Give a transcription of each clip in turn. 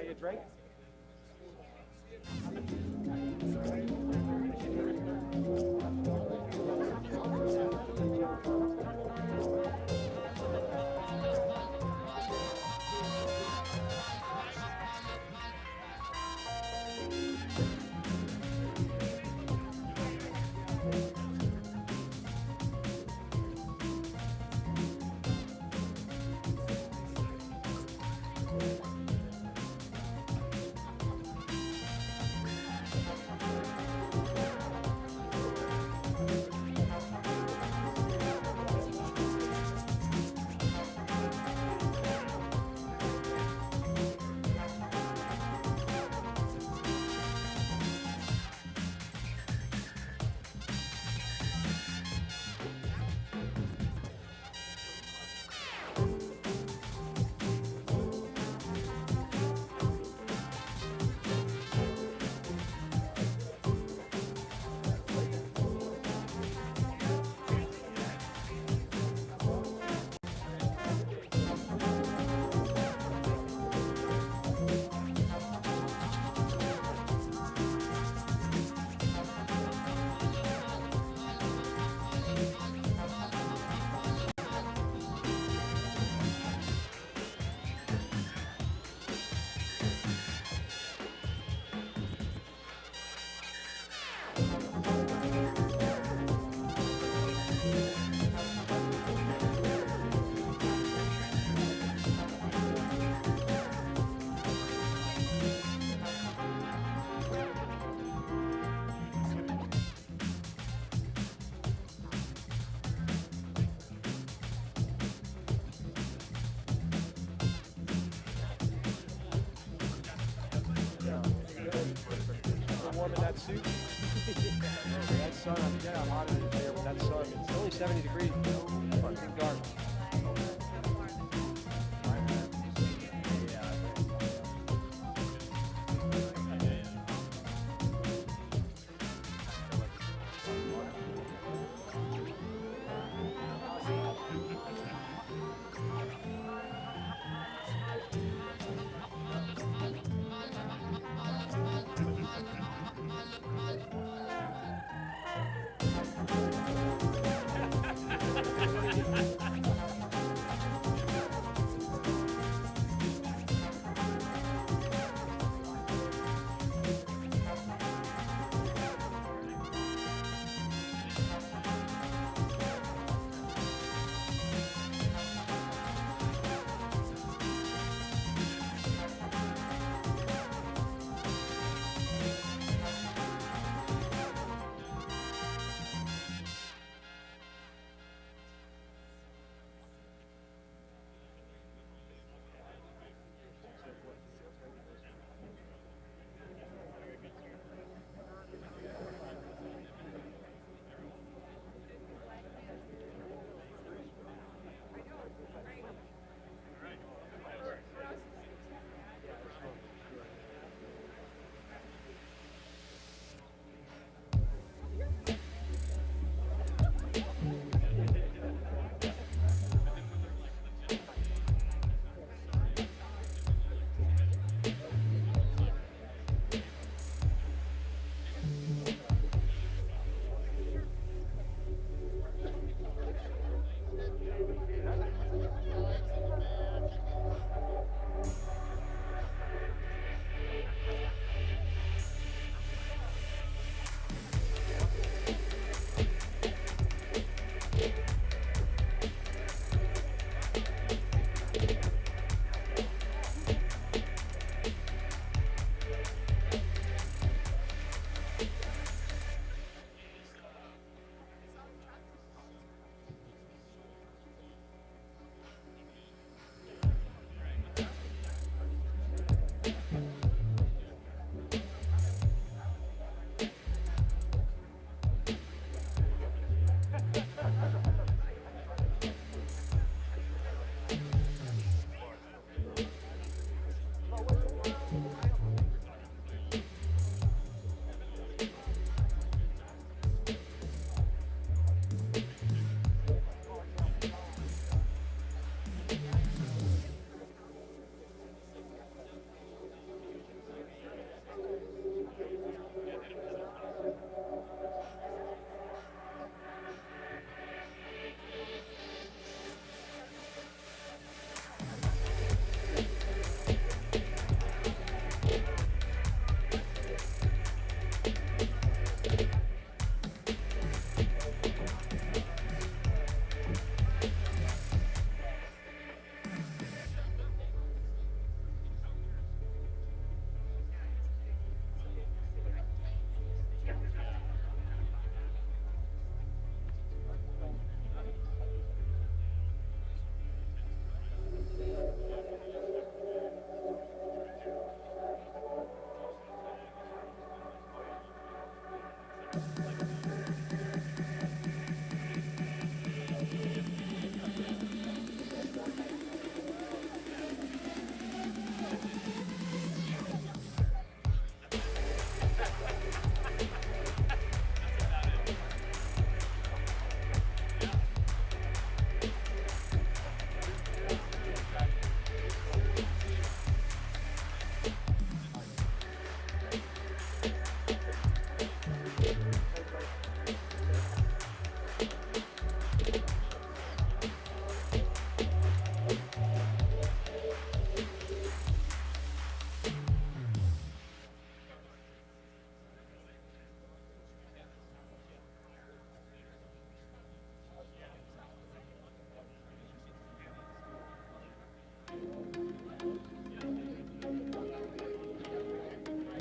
you a drink? Warm in that suit. That sun, I forget how hot it is here, but that sun, it's only 70 degrees, fucking dark.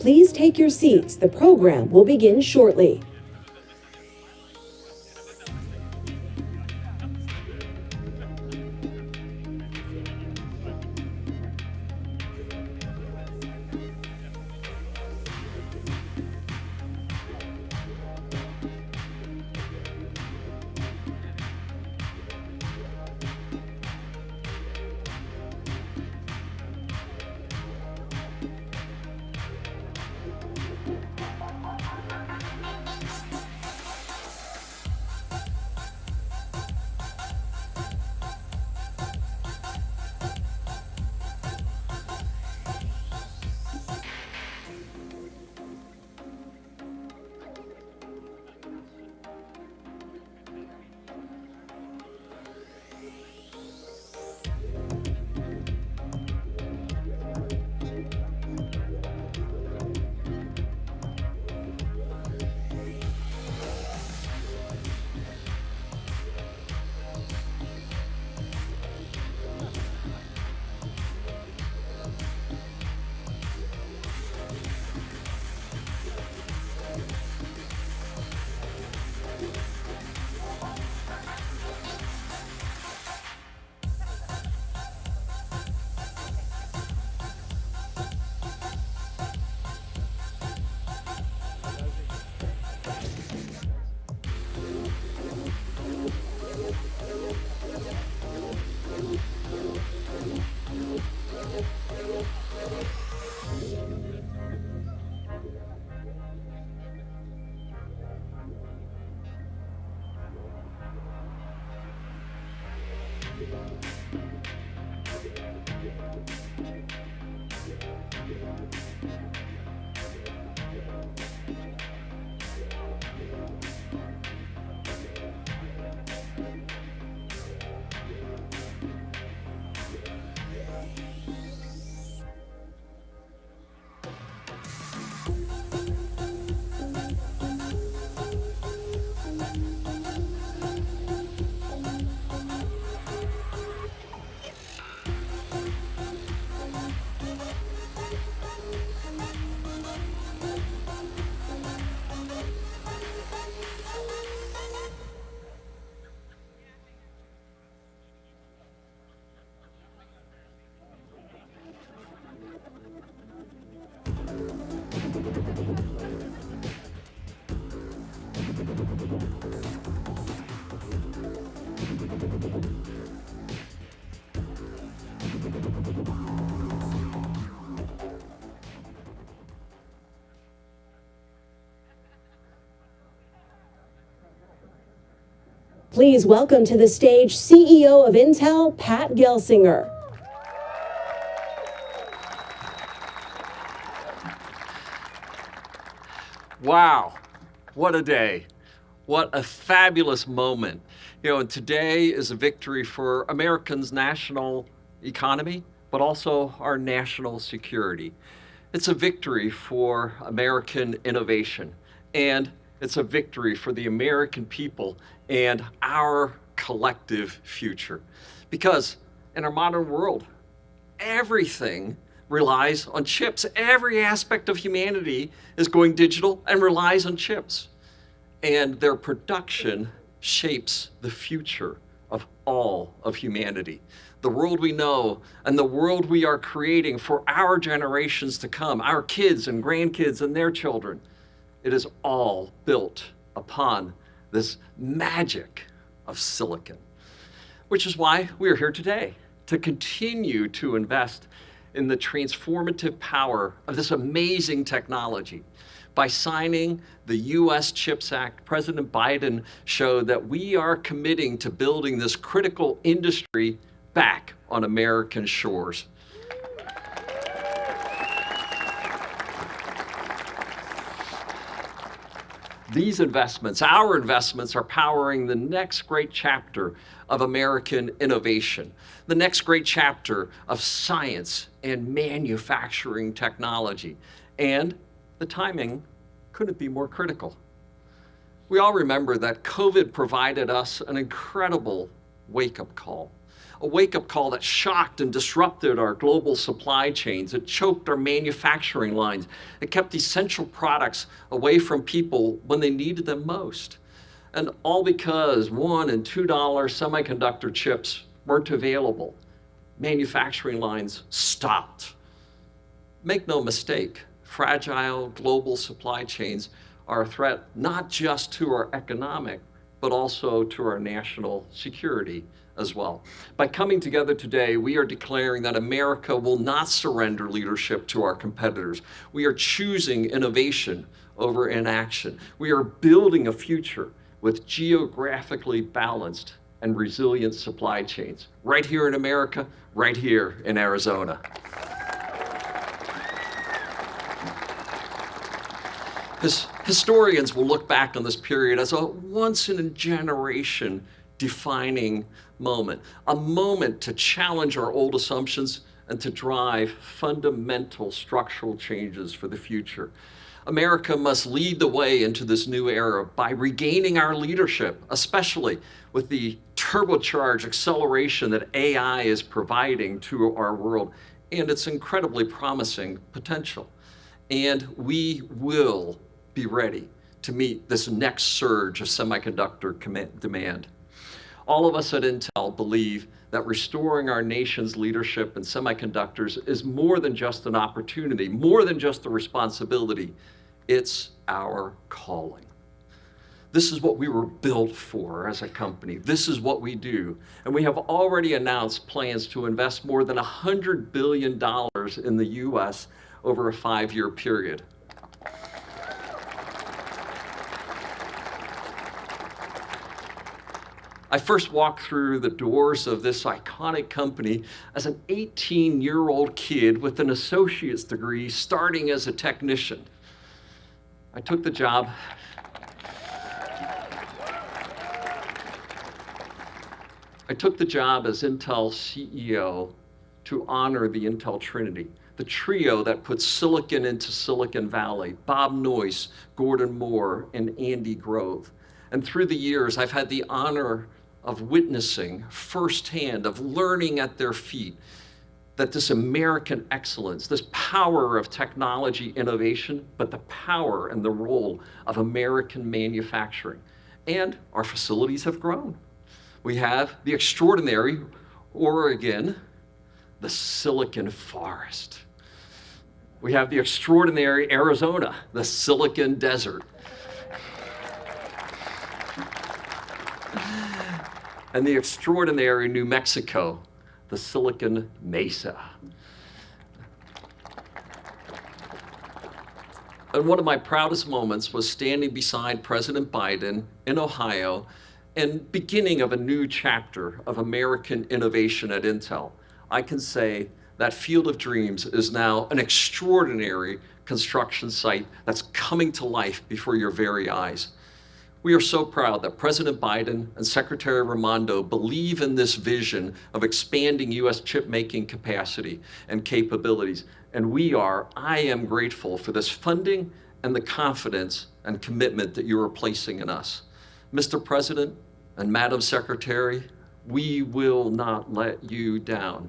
Please take your seats. The program will begin shortly. Please welcome to the stage CEO of Intel, Pat Gelsinger. Wow, what a day. What a fabulous moment. You know, and today is a victory for Americans' national economy, but also our national security. It's a victory for American innovation, and it's a victory for the American people and our collective future. Because in our modern world, everything relies on chips. Every aspect of humanity is going digital and relies on chips. And their production shapes the future of all of humanity. The world we know and the world we are creating for our generations to come, our kids and grandkids and their children. It is all built upon this magic of silicon, which is why we are here today, to continue to invest in the transformative power of this amazing technology. By signing the US CHIPS Act, President Biden showed that we are committing to building this critical industry back on American shores. These investments, our investments, are powering the next great chapter of American innovation, the next great chapter of science and manufacturing technology. And the timing couldn't be more critical. We all remember that COVID provided us an incredible wake-up call. A wake-up call that shocked and disrupted our global supply chains. It choked our manufacturing lines. It kept essential products away from people when they needed them most. And all because $1 and $2 semiconductor chips weren't available. Manufacturing lines stopped. Make no mistake, fragile global supply chains are a threat not just to our economic, but also to our national security as well. By coming together today, we are declaring that America will not surrender leadership to our competitors. We are choosing innovation over inaction. We are building a future with geographically balanced and resilient supply chains, right here in America, right here in Arizona. Historians will look back on this period as a once-in-a-generation defining moment, a moment to challenge our old assumptions and to drive fundamental structural changes for the future. America must lead the way into this new era by regaining our leadership, especially with the turbocharged acceleration that AI is providing to our world and its incredibly promising potential. And we will be ready to meet this next surge of semiconductor demand. All of us at Intel believe that restoring our nation's leadership in semiconductors is more than just an opportunity, more than just a responsibility. It's our calling. This is what we were built for as a company. This is what we do. And we have already announced plans to invest more than $100 billion in the US over a 5-year period. I first walked through the doors of this iconic company as an 18-year-old kid with an associate's degree starting as a technician. I took the job as Intel CEO to honor the Intel Trinity, the trio that put silicon into Silicon Valley, Bob Noyce, Gordon Moore, and Andy Grove. And through the years, I've had the honor of witnessing firsthand, of learning at their feet, that this American excellence, this power of technology innovation, but the power and the role of American manufacturing. And our facilities have grown. We have the extraordinary Oregon, the Silicon Forest. We have the extraordinary Arizona, the Silicon Desert. And the extraordinary New Mexico, the Silicon Mesa. And one of my proudest moments was standing beside President Biden in Ohio and beginning of a new chapter of American innovation at Intel. I can say that Field of Dreams is now an extraordinary construction site that's coming to life before your very eyes. We are so proud that President Biden and Secretary Raimondo believe in this vision of expanding US chip-making capacity and capabilities. And I am grateful for this funding and the confidence and commitment that you are placing in us. Mr. President and Madam Secretary, we will not let you down.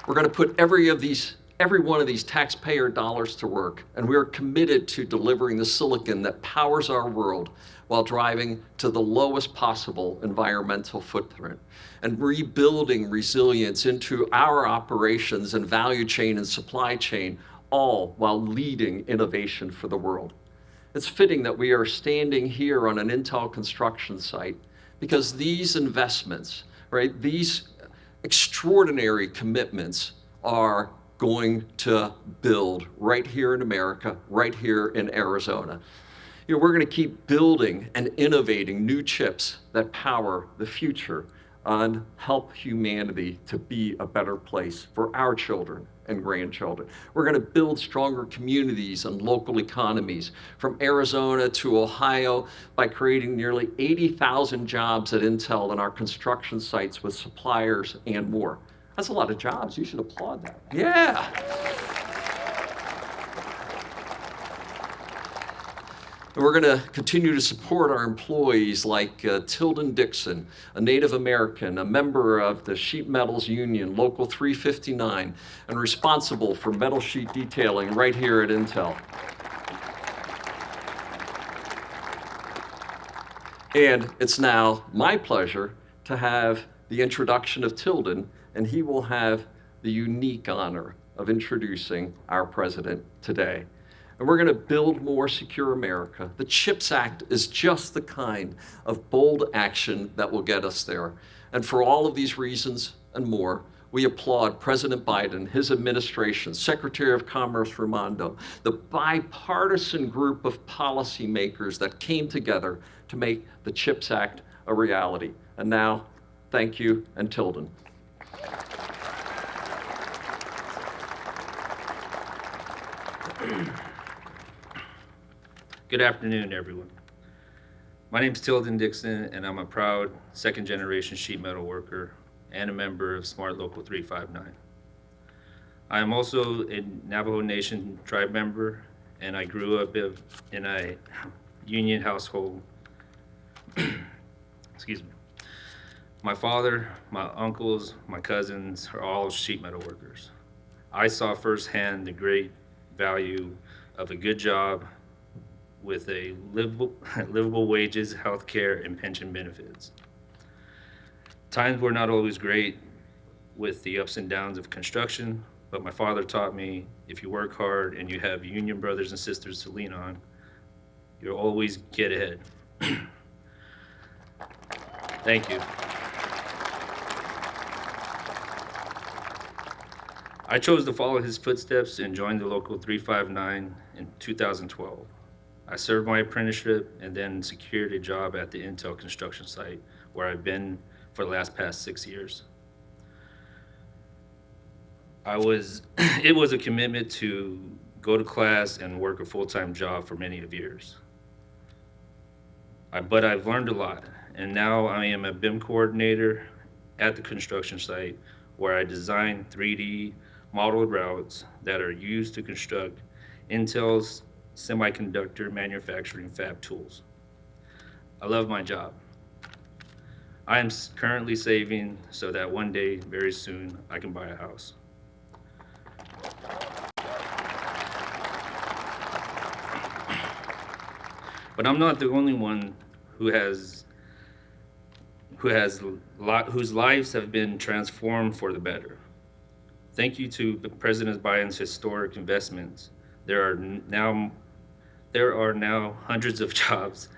We're going to put every of these every one of these taxpayer dollars to work, and we are committed to delivering the silicon that powers our world while driving to the lowest possible environmental footprint and rebuilding resilience into our operations and value chain and supply chain, all while leading innovation for the world. It's fitting that we are standing here on an Intel construction site because these investments, right, these extraordinary commitments are going to build right here in America, right here in Arizona. You know, we're going to keep building and innovating new chips that power the future and help humanity to be a better place for our children and grandchildren. We're going to build stronger communities and local economies from Arizona to Ohio by creating nearly 80,000 jobs at Intel in our construction sites with suppliers and more. That's a lot of jobs. You should applaud that. Yeah. And we're going to continue to support our employees like Tilden Dixon, a Native American, a member of the Sheet Metals Union, Local 359, and responsible for metal sheet detailing right here at Intel. And it's now my pleasure to have the introduction of Tilden, and he will have the unique honor of introducing our president today. And we're going to build more secure America. The CHIPS Act is just the kind of bold action that will get us there. And for all of these reasons and more, we applaud President Biden, his administration, Secretary of Commerce Raimondo, the bipartisan group of policymakers that came together to make the CHIPS Act a reality. And now, thank you, and Tilden. Good afternoon, everyone. My name is Tilden Dixon, and I'm a proud second-generation sheet metal worker and a member of Smart Local 359. I am also a Navajo Nation tribe member, and I grew up in a union household. Excuse me. My father, my uncles, my cousins are all sheet metal workers. I saw firsthand the great value of a good job with a livable wages, health care, and pension benefits. Times were not always great with the ups and downs of construction, but my father taught me if you work hard and you have union brothers and sisters to lean on, you'll always get ahead. Thank you. I chose to follow his footsteps and joined the Local 359 in 2012. I served my apprenticeship and then secured a job at the Intel construction site where I've been for the past 6 years. It was a commitment to go to class and work a full-time job for many of years. But I've learned a lot, and now I am a BIM coordinator at the construction site where I design 3D modeled routes that are used to construct Intel's semiconductor manufacturing fab tools. I love my job. I am currently saving so that one day, very soon, I can buy a house. But I'm not the only one whose lives have been transformed for the better. Thank you to President Biden's historic investments. There are now hundreds of jobs,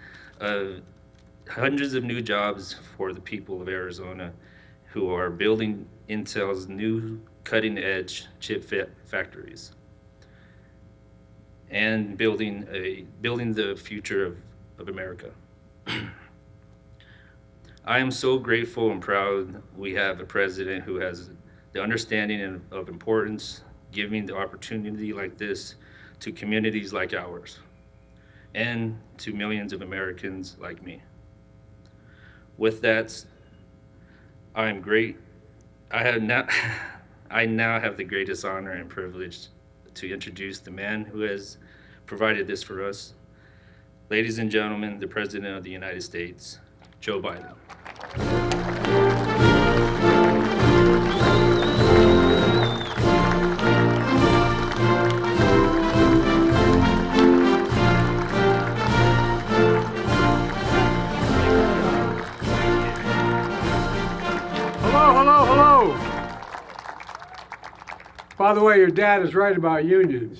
hundreds of new jobs for the people of Arizona who are building Intel's new cutting-edge chip factories and building the future of America. I am so grateful and proud we have a president who has the understanding of importance, giving the opportunity like this to communities like ours and to millions of Americans like me. With that, I am great. I now have the greatest honor and privilege to introduce the man who has provided this for us. Ladies and gentlemen, the President of the United States, Joe Biden. By the way, your dad is right about unions.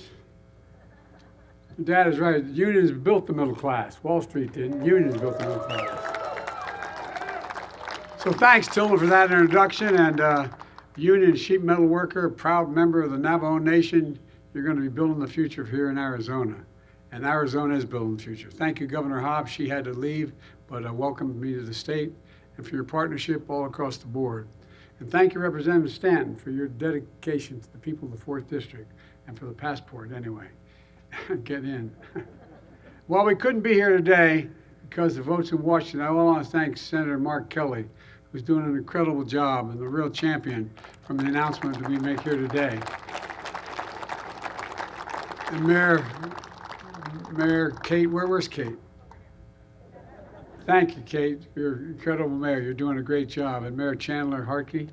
Your dad is right. Unions built the middle class. Wall Street didn't. Unions built the middle class. So thanks, Tilma, for that introduction. And union sheet metal worker, a proud member of the Navajo Nation, you're going to be building the future here in Arizona. And Arizona is building the future. Thank you, Governor Hobbs. She had to leave, but welcomed me to the state and for your partnership all across the board. And thank you, Representative Stanton, for your dedication to the people of the 4th District and for the passport anyway. Get in. Well, we couldn't be here today because the votes in Washington. I want to thank Senator Mark Kelly, who's doing an incredible job and the real champion from the announcement that we make here today. And Mayor Kate, where's Kate? Thank you, Kate. You're an incredible mayor. You're doing a great job. And Mayor Chandler Harkey.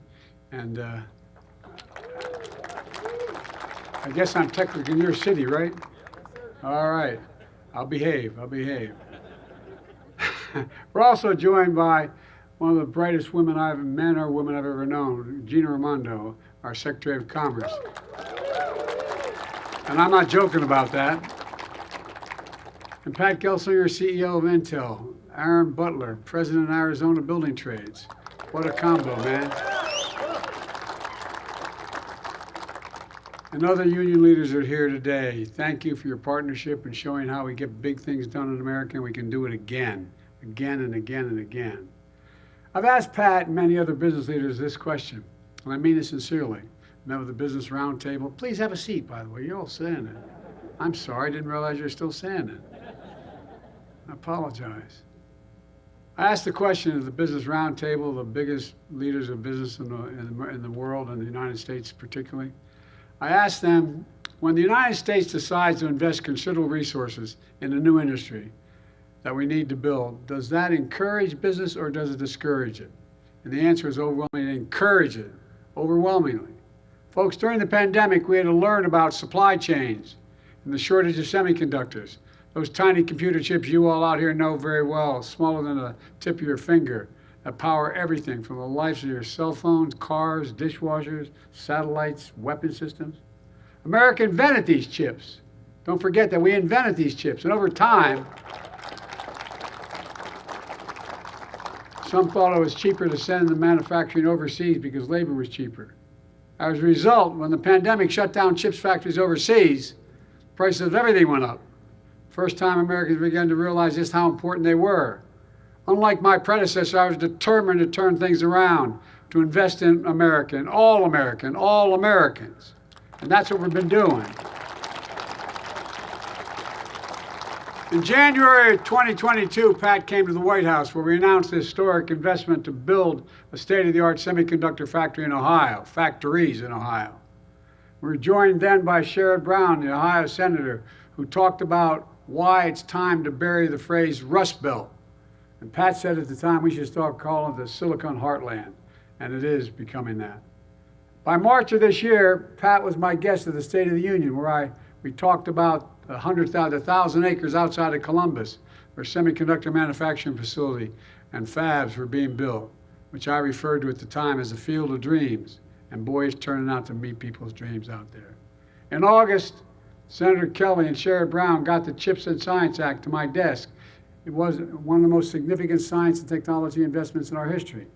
And I guess I'm technically in your city, right? All right. I'll behave. We're also joined by one of the brightest men or women I've ever known, Gina Raimondo, our Secretary of Commerce. And I'm not joking about that. And Pat Gelsinger, CEO of Intel. Aaron Butler, President of Arizona Building Trades. What a combo, man. And other union leaders are here today. Thank you for your partnership and showing how we get big things done in America and we can do it again and again. I've asked Pat and many other business leaders this question, and I mean it sincerely. Met with the Business Roundtable. Please have a seat, by the way. You're all saying it. I'm sorry, I didn't realize you're still saying it. I apologize. I asked the question of the Business Roundtable, the biggest leaders of business in the world, and the United States particularly. I asked them, when the United States decides to invest considerable resources in a new industry that we need to build, does that encourage business or does it discourage it? And the answer is overwhelmingly, it encourages it, overwhelmingly. Folks, during the pandemic, we had to learn about supply chains and the shortage of semiconductors. Those tiny computer chips you all out here know very well, smaller than the tip of your finger, that power everything from the lives of your cell phones, cars, dishwashers, satellites, weapon systems. America invented these chips. Don't forget that we invented these chips. And over time, some thought it was cheaper to send the manufacturing overseas because labor was cheaper. As a result, when the pandemic shut down chips factories overseas, prices of everything went up. First time Americans began to realize just how important they were. Unlike my predecessor, I was determined to turn things around, to invest in America, and all Americans. And that's what we've been doing. In January of 2022, Pat came to the White House where we announced a historic investment to build a state-of-the-art semiconductor factory in Ohio, factories in Ohio. We were joined then by Sherrod Brown, the Ohio senator, who talked about why it's time to bury the phrase Rust Belt. And Pat said at the time we should start calling it the Silicon Heartland, and it is becoming that. By March of this year, Pat was my guest at the State of the Union, where we talked about 1,000 acres outside of Columbus, where a semiconductor manufacturing facility and fabs were being built, which I referred to at the time as the field of dreams. And boy, it's turning out to meet people's dreams out there. In August, Senator Kelly and Sherrod Brown got the CHIPS and Science Act to my desk. It was one of the most significant science and technology investments in our history.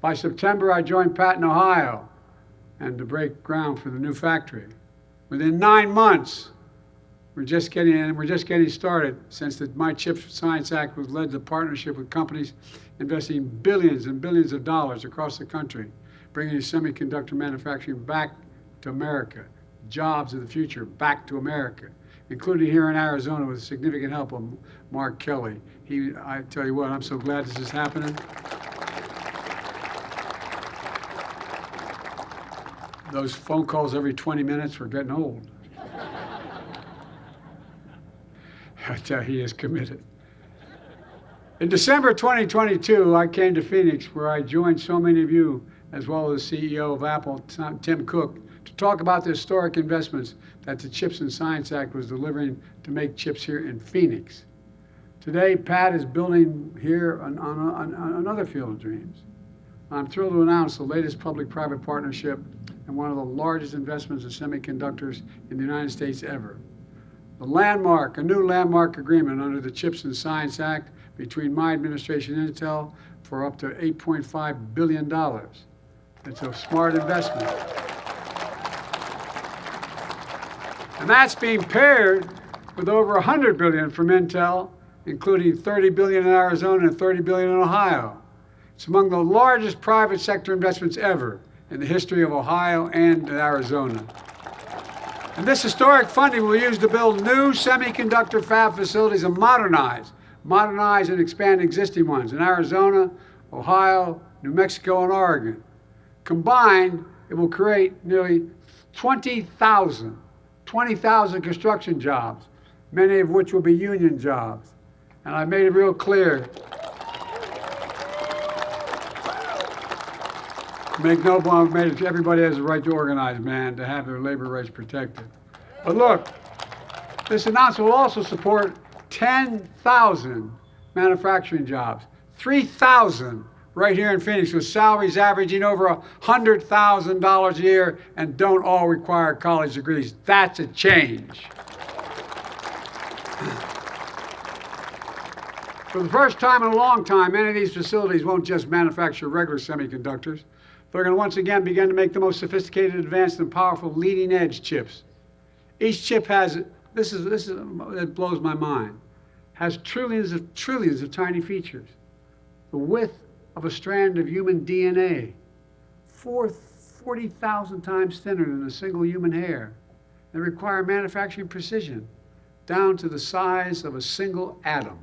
By September, I joined Pat in Ohio and to break ground for the new factory. Within 9 months, we're just getting started since my CHIPS and Science Act was led to partnership with companies investing billions and billions of dollars across the country, bringing semiconductor manufacturing back to America, jobs of the future back to America, including here in Arizona with significant help of Mark Kelly. I tell you what, I'm so glad this is happening. Those phone calls every 20 minutes were getting old. I tell you, he is committed. In December 2022, I came to Phoenix, where I joined so many of you, as well as the CEO of Apple, Tim Cook, to talk about the historic investments that the CHIPS and Science Act was delivering to make chips here in Phoenix. Today, Pat is building here on another field of dreams. I'm thrilled to announce the latest public-private partnership and one of the largest investments in semiconductors in the United States ever. A new landmark agreement under the CHIPS and Science Act between my administration and Intel for up to $8.5 billion. It's a smart investment. And that's being paired with over $100 billion from Intel, including $30 billion in Arizona and $30 billion in Ohio. It's among the largest private sector investments ever in the history of Ohio and Arizona. And this historic funding will be used to build new semiconductor fab facilities and modernize and expand existing ones in Arizona, Ohio, New Mexico, and Oregon. Combined, it will create nearly 20,000 construction jobs, many of which will be union jobs. And I made it real clear, everybody has a right to organize, man, to have their labor rights protected. But look, this announcement will also support 10,000 manufacturing jobs, 3,000 right here in Phoenix, with salaries averaging over $100,000 a year and don't all require college degrees. That's a change. For the first time in a long time, many of these facilities won't just manufacture regular semiconductors. They're going to once again begin to make the most sophisticated, advanced, and powerful leading-edge chips. Each chip has, it blows my mind, has trillions of tiny features. The width of a strand of human DNA, 40,000 times thinner than a single human hair. They require manufacturing precision, down to the size of a single atom.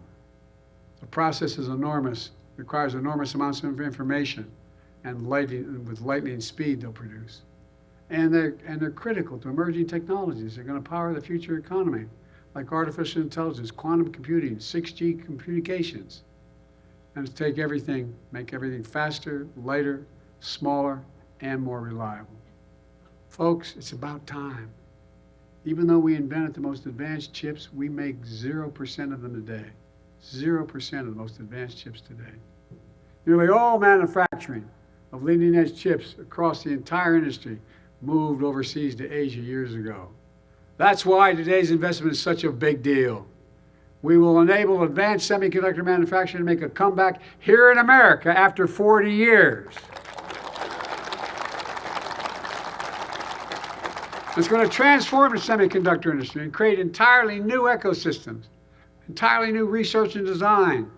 The process is enormous, requires enormous amounts of information, and with lightning speed they'll produce. And they're critical to emerging technologies. They're going to power the future economy, like artificial intelligence, quantum computing, 6G communications. And to take everything, make everything faster, lighter, smaller, and more reliable. Folks, it's about time. Even though we invented the most advanced chips, we make 0% of them today. 0% of the most advanced chips today. Nearly all manufacturing of leading-edge chips across the entire industry moved overseas to Asia years ago. That's why today's investment is such a big deal. We will enable advanced semiconductor manufacturing to make a comeback here in America after 40 years. It's going to transform the semiconductor industry and create entirely new ecosystems, entirely new research and design,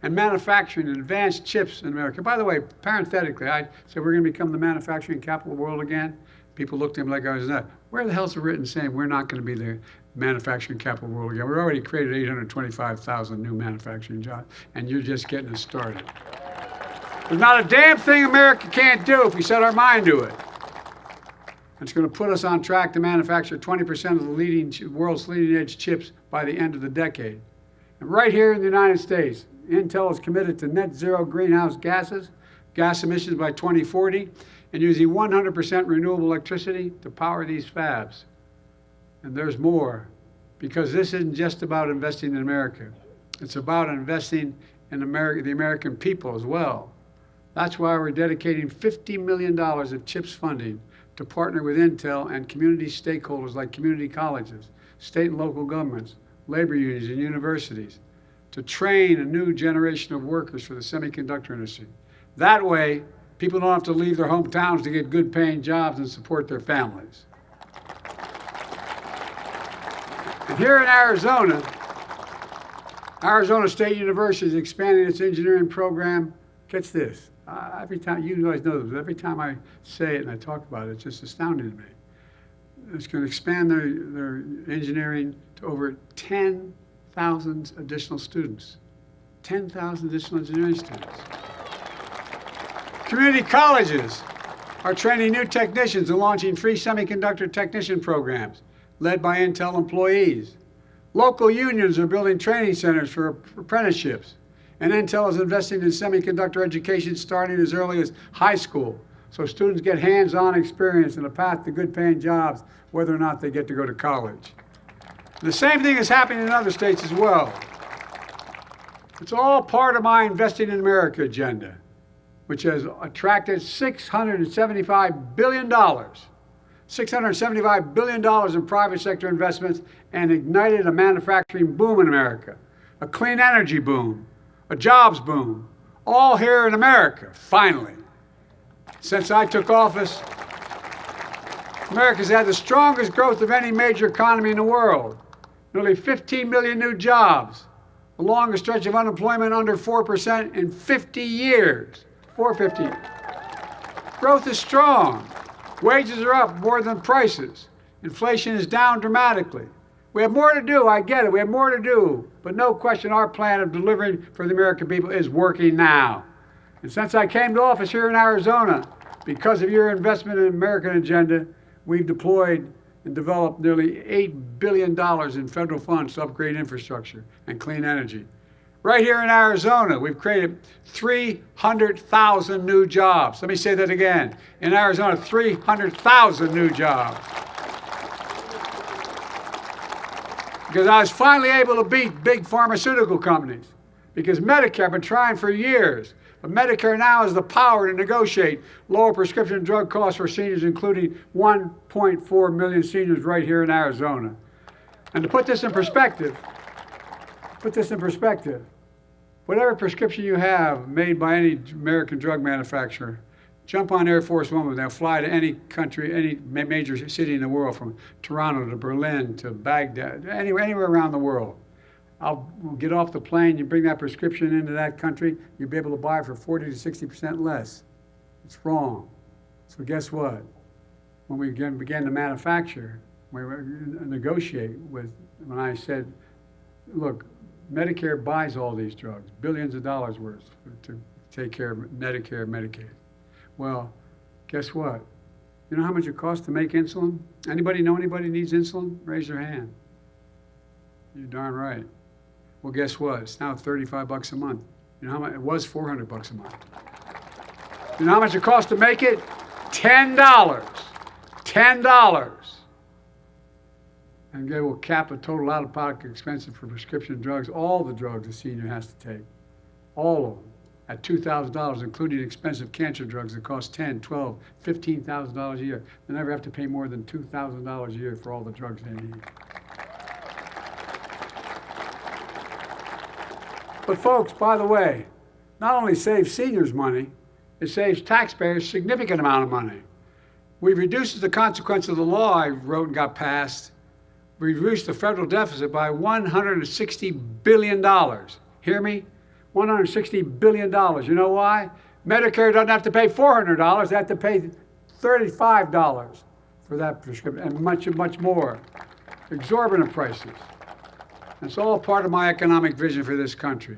and manufacturing and advanced chips in America. By the way, parenthetically, I said we're going to become the manufacturing capital of the world again. People looked at me like I was nuts. Where the hell's it written saying we're not going to be the manufacturing capital of the world again? We've already created 825,000 new manufacturing jobs, and you're just getting us started. There's not a damn thing America can't do if we set our mind to it. It's going to put us on track to manufacture 20% of the world's leading-edge chips by the end of the decade. And right here in the United States, Intel is committed to net zero greenhouse gas emissions by 2040, and using 100% renewable electricity to power these fabs. And there's more, because this isn't just about investing in America. It's about investing in the American people as well. That's why we're dedicating $50 million of CHIPS funding to partner with Intel and community stakeholders like community colleges, state and local governments, labor unions, and universities to train a new generation of workers for the semiconductor industry. That way, people don't have to leave their hometowns to get good paying jobs and support their families. And here in Arizona, Arizona State University is expanding its engineering program. Catch this. Every time, you guys know this, every time I say it and I talk about it, it's just astounding to me. It's going to expand their engineering to over 10,000 additional students. 10,000 additional engineering students. Community colleges are training new technicians and launching free semiconductor technician programs led by Intel employees. Local unions are building training centers for apprenticeships. And Intel is investing in semiconductor education starting as early as high school, so students get hands-on experience and a path to good-paying jobs, whether or not they get to go to college. The same thing is happening in other states as well. It's all part of my Investing in America agenda, which has attracted $675 billion $675 billion in private sector investments, and ignited a manufacturing boom in America, a clean energy boom, a jobs boom, all here in America, finally. Since I took office, America's had the strongest growth of any major economy in the world. Nearly 15 million new jobs, the longest stretch of unemployment under 4% in 50 years. 450. Growth is strong. Wages are up more than prices. Inflation is down dramatically. We have more to do, I get it, we have more to do. But no question our plan of delivering for the American people is working now. And since I came to office here in Arizona, because of your investment in the American agenda, we've deployed and developed nearly $8 billion in federal funds to upgrade infrastructure and clean energy. Right here in Arizona, we've created 300,000 new jobs. Let me say that again. In Arizona, 300,000 new jobs. Because I was finally able to beat big pharmaceutical companies. Because Medicare, I've been trying for years. But Medicare now has the power to negotiate lower prescription drug costs for seniors, including 1.4 million seniors right here in Arizona. And to put this in perspective, whatever prescription you have made by any American drug manufacturer, jump on Air Force One, they'll fly to any country, any major city in the world, from Toronto to Berlin to Baghdad, anywhere around the world. We'll get off the plane, you bring that prescription into that country, you'll be able to buy it for 40 to 60% less. It's wrong. So guess what? When we began to manufacture, we negotiate with, when I said, look, Medicare buys all these drugs, billions of dollars worth to take care of Medicare and Medicaid. Well, guess what? You know how much it costs to make insulin? Anybody know anybody needs insulin? Raise your hand. You're darn right. Well, guess what? It's now $35 a month. You know how much? It was $400 a month. You know how much it costs to make it? $10. $10. And they will cap a total out-of-pocket expense for prescription drugs, all the drugs a senior has to take, all of them, at $2,000, including expensive cancer drugs that cost $10,000, $12,000, $15,000 a year. They never have to pay more than $2,000 a year for all the drugs they need. But folks, by the way, not only saves seniors money, it saves taxpayers a significant amount of money. We've reduced the consequence of the law I wrote and got passed. We reduced the federal deficit by $160 billion. Hear me? $160 billion. You know why? Medicare doesn't have to pay $400. They have to pay $35 for that prescription, and much, much more. Exorbitant prices. It's all part of my economic vision for this country.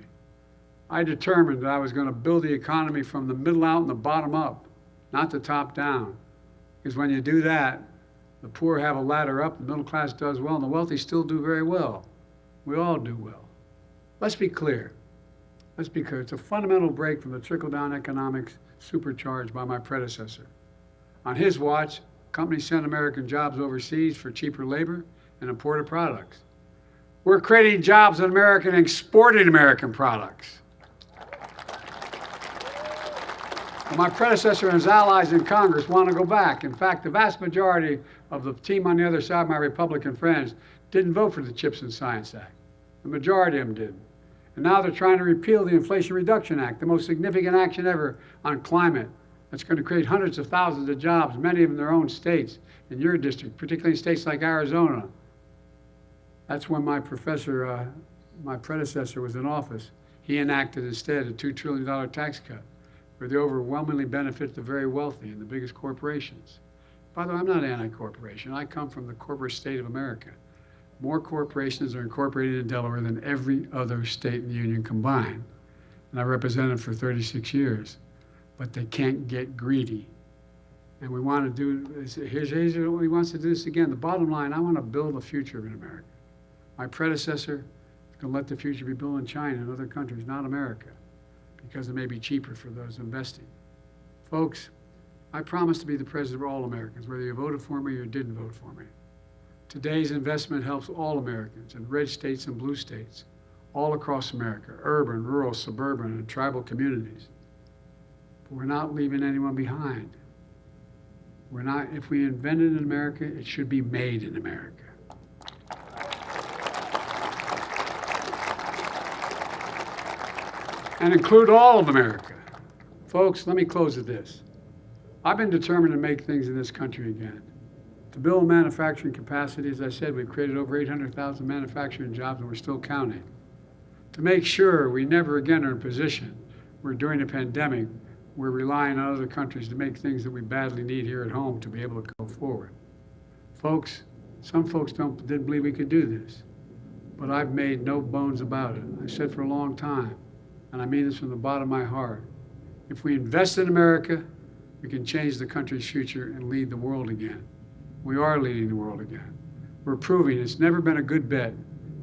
I determined that I was going to build the economy from the middle out and the bottom up, not the top down. Because when you do that, the poor have a ladder up, the middle class does well, and the wealthy still do very well. We all do well. Let's be clear. Let's be clear. It's a fundamental break from the trickle-down economics supercharged by my predecessor. On his watch, companies sent American jobs overseas for cheaper labor and imported products. We're creating jobs in America and exporting American products. Well, my predecessor and his allies in Congress want to go back. In fact, the vast majority of the team on the other side, my Republican friends, didn't vote for the CHIPS and Science Act. The majority of them didn't. And now they're trying to repeal the Inflation Reduction Act, the most significant action ever on climate. That's going to create hundreds of thousands of jobs, many of them in their own states, in your district, particularly in states like Arizona. That's when my predecessor was in office. He enacted instead a $2 trillion tax cut, where they overwhelmingly benefit the very wealthy and the biggest corporations. By the way, I'm not anti-corporation. I come from the corporate state of America. More corporations are incorporated in Delaware than every other state in the union combined. And I represented for 36 years. But they can't get greedy. And we want to do, here's what he wants to do this again. The bottom line, I want to build a future in America. My predecessor is going to let the future be built in China and other countries, not America, because it may be cheaper for those investing. Folks, I promise to be the president of all Americans, whether you voted for me or didn't vote for me. Today's investment helps all Americans in red states and blue states, all across America, urban, rural, suburban, and tribal communities. But we're not leaving anyone behind. If we invent it in America, it should be made in America. And include all of America. Folks, let me close with this. I've been determined to make things in this country again. To build manufacturing capacity, as I said, we've created over 800,000 manufacturing jobs, and we're still counting. To make sure we never again are in a position where during a pandemic, we're relying on other countries to make things that we badly need here at home to be able to go forward. Folks, some folks didn't believe we could do this, but I've made no bones about it. I said for a long time, and I mean this from the bottom of my heart, if we invest in America, we can change the country's future and lead the world again. We are leading the world again. We're proving it's never been a good bet.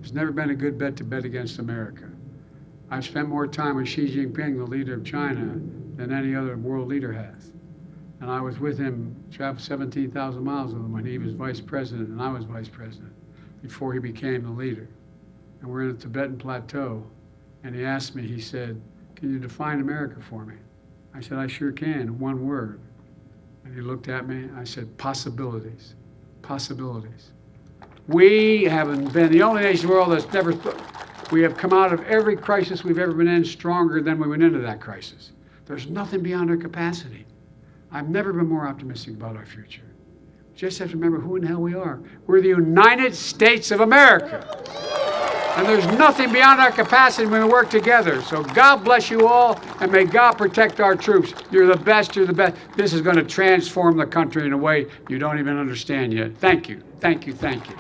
It's never been a good bet to bet against America. I've spent more time with Xi Jinping, the leader of China, than any other world leader has. And I was with him, traveled 17,000 miles with him when he was vice president and I was vice president, before he became the leader. And we're in the Tibetan Plateau. And he asked me, he said, "Can you define America for me?" I said, "I sure can, one word." And he looked at me, I said, "Possibilities, possibilities." We haven't been the only nation in the world that's never, we have come out of every crisis we've ever been in stronger than we went into that crisis. There's nothing beyond our capacity. I've never been more optimistic about our future. Just have to remember who in the hell we are. We're the United States of America. And there's nothing beyond our capacity when we work together. So God bless you all, and may God protect our troops. You're the best, you're the best. This is going to transform the country in a way you don't even understand yet. Thank you, thank you, thank you.